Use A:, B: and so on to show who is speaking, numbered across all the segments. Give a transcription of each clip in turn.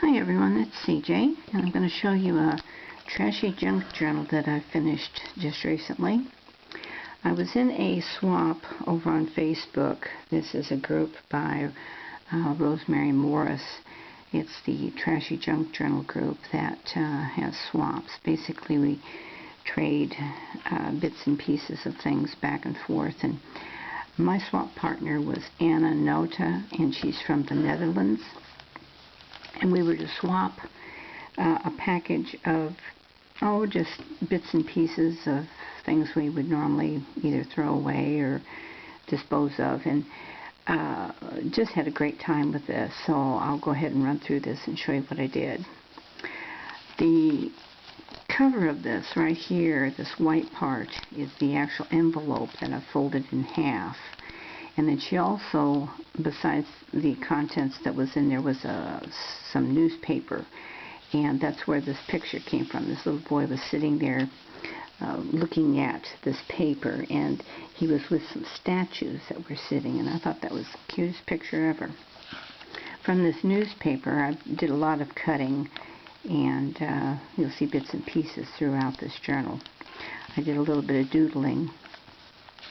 A: Hi everyone, it's CJ, and I'm going to show you a trashy junk journal that I finished just recently. I was in a swap over on Facebook. This is a group by Rosemary Morris. It's the Trashy Junk Journal group that has swaps. Basically, we trade bits and pieces of things back and forth. And my swap partner was Anna Nota, and she's from the Netherlands. And we were to swap a package of, just bits and pieces of things we would normally either throw away or dispose of. And just had a great time with this. So I'll go ahead and run through this and show you what I did. The cover of this right here, this white part, is the actual envelope that I folded in half. And then she also, besides the contents that was in there, was some newspaper. And that's where this picture came from. This little boy was sitting there looking at this paper, and he was with some statues that were sitting, and I thought that was the cutest picture ever. From this newspaper, I did a lot of cutting, and you'll see bits and pieces throughout this journal. I did a little bit of doodling,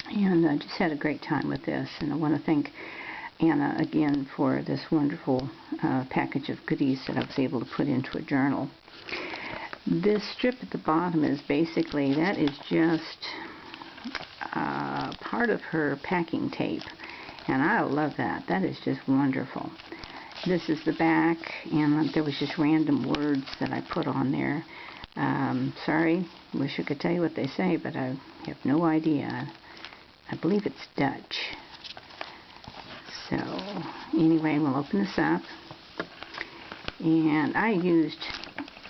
A: and I just had a great time with this. And I want to thank Anna again for this wonderful package of goodies that I was able to put into a journal. This strip at the bottom is basically, that is just part of her packing tape, and I love that. That is just wonderful. This is the back, and there was just random words that I put on there. Sorry, wish I could tell you what they say, but I have no idea. I believe it's Dutch. So anyway, we'll open this up, and I used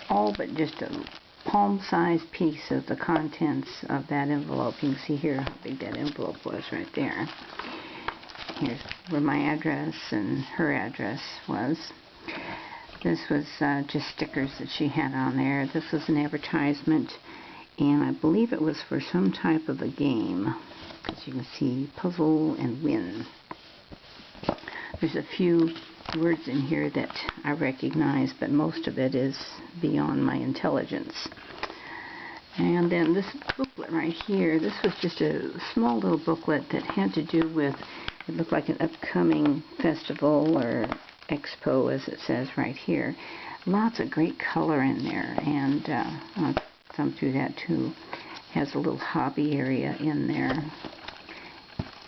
A: all but just a palm-sized piece of the contents of that envelope. You can see here how big that envelope was right there. Here's where my address and her address was. This was just stickers that she had on there. This was an advertisement, and I believe it was for some type of a game, because you can see puzzle and win. There's a few words in here that I recognize, but most of it is beyond my intelligence. And then this booklet right here, this was just a small little booklet that had to do with, it looked like an upcoming festival or expo, as it says right here. Lots of great color in there, and I'll thumb through that too. Has a little hobby area in there.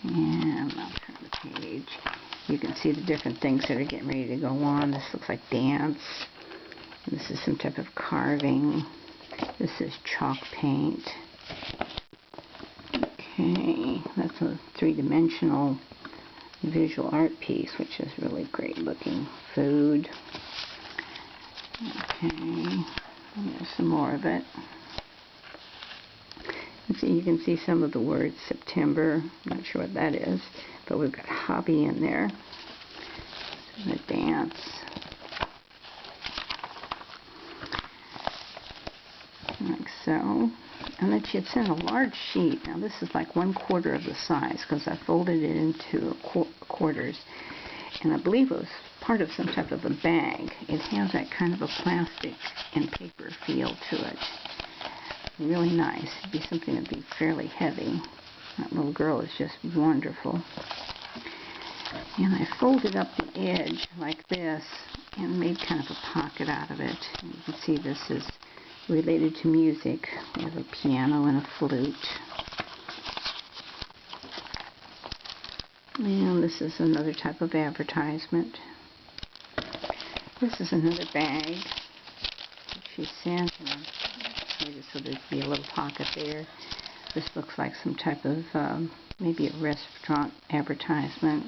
A: And I'll turn the page. You can see the different things that are getting ready to go on. This looks like dance. This is some type of carving. This is chalk paint. Okay, that's a three-dimensional visual art piece, which is really great looking. Food. Okay, there's some more of it. So you can see some of the words. September, I'm not sure what that is, but we've got hobby in there. The dance. Like so. And then she had sent a large sheet. Now this is like 1/4 of the size, because I folded it into quarters. And I believe it was part of some type of a bag. It has that kind of a plastic and paper feel to it. Really nice. It'd be something that'd be fairly heavy. That little girl is just wonderful. And I folded up the edge like this and made kind of a pocket out of it. And you can see this is related to music. We have a piano and a flute. And this is another type of advertisement. This is another bag that she sent. So there'd be a little pocket there. This looks like some type of maybe a restaurant advertisement.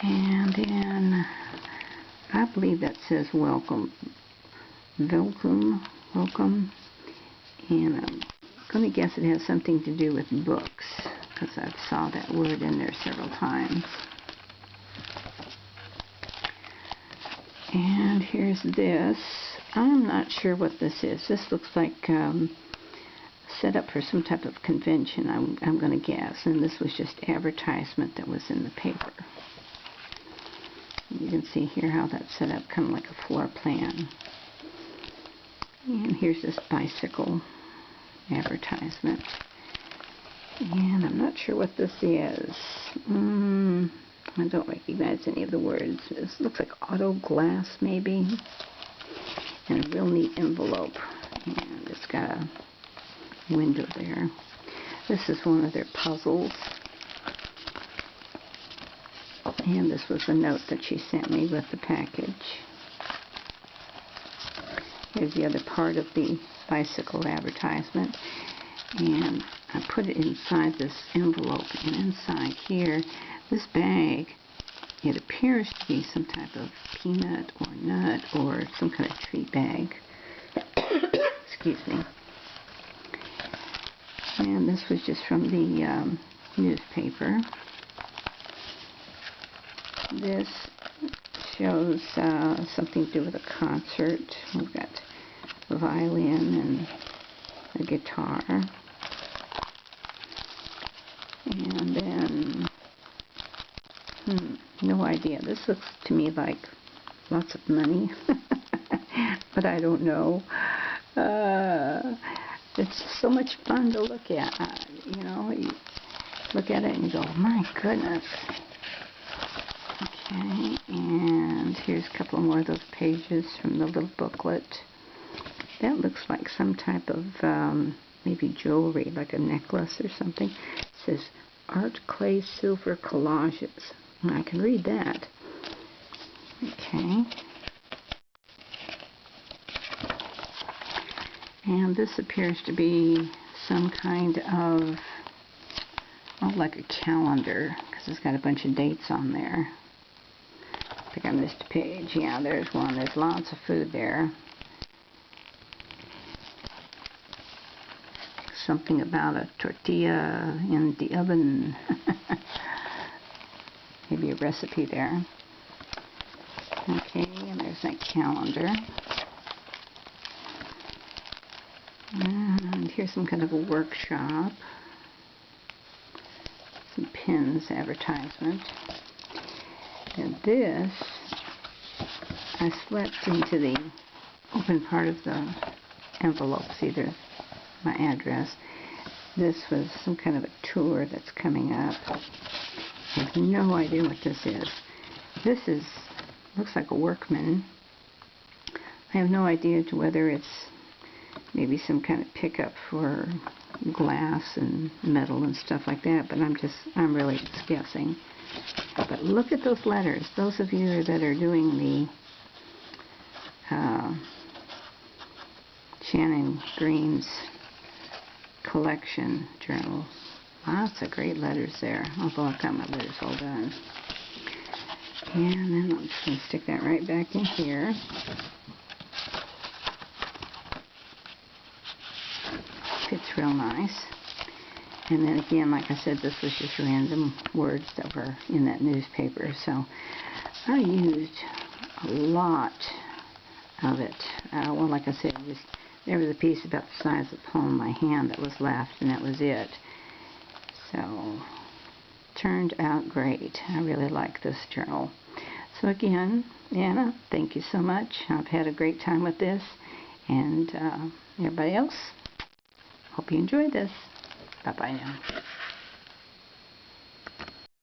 A: And then I believe that says welcome. Welcome. And I'm going to guess it has something to do with books, because I saw that word in there several times. And here's this. I'm not sure what this is. This looks like set up for some type of convention, I'm going to guess. And this was just advertisement that was in the paper. You can see here how that's set up, kind of like a floor plan. And here's this bicycle advertisement. And I'm not sure what this is. I don't recognize any of the words. This looks like auto glass, maybe. And a real neat envelope. And it's got a window there. This is one of their puzzles. And this was a note that she sent me with the package. Here's the other part of the bicycle advertisement. And I put it inside this envelope. And inside here, this bag, it appears to be some type of peanut or nut or some kind of treat bag. Excuse me. And this was just from the newspaper. This shows something to do with a concert. We've got a violin and a guitar. And then, no idea. This looks to me like lots of money, but I don't know. It's just so much fun to look at. You know, you look at it and you go, my goodness. Okay, and here's a couple more of those pages from the little booklet. That looks like some type of maybe jewelry, like a necklace or something. It says art clay silver collages. And I can read that. Okay. And this appears to be some kind of, oh, like a calendar, because it's got a bunch of dates on there. I think I missed a page. Yeah, there's one. There's lots of food there. Something about a tortilla in the oven. Maybe a recipe there. Okay, and there's that calendar. And here's some kind of a workshop. Some pins advertisement. And this, I slipped into the open part of the envelope. See, there's my address. This was some kind of a tour that's coming up. I have no idea what this is. This looks like a workman. I have no idea to whether it's maybe some kind of pickup for glass and metal and stuff like that, but I'm really just guessing. But look at those letters. Those of you that are doing the Shannon Green's collection journal. Lots of great letters there. Although I've got my letters all done. And then I'm just going to stick that right back in here. Fits real nice. And then again, like I said, this was just random words that were in that newspaper. So I used a lot of it. Well, like I said, there was a piece about the size of the palm of my hand that was left, and that was it. So, turned out great. I really like this journal. So again, Anna, thank you so much. I've had a great time with this. And everybody else, hope you enjoyed this. Bye-bye now.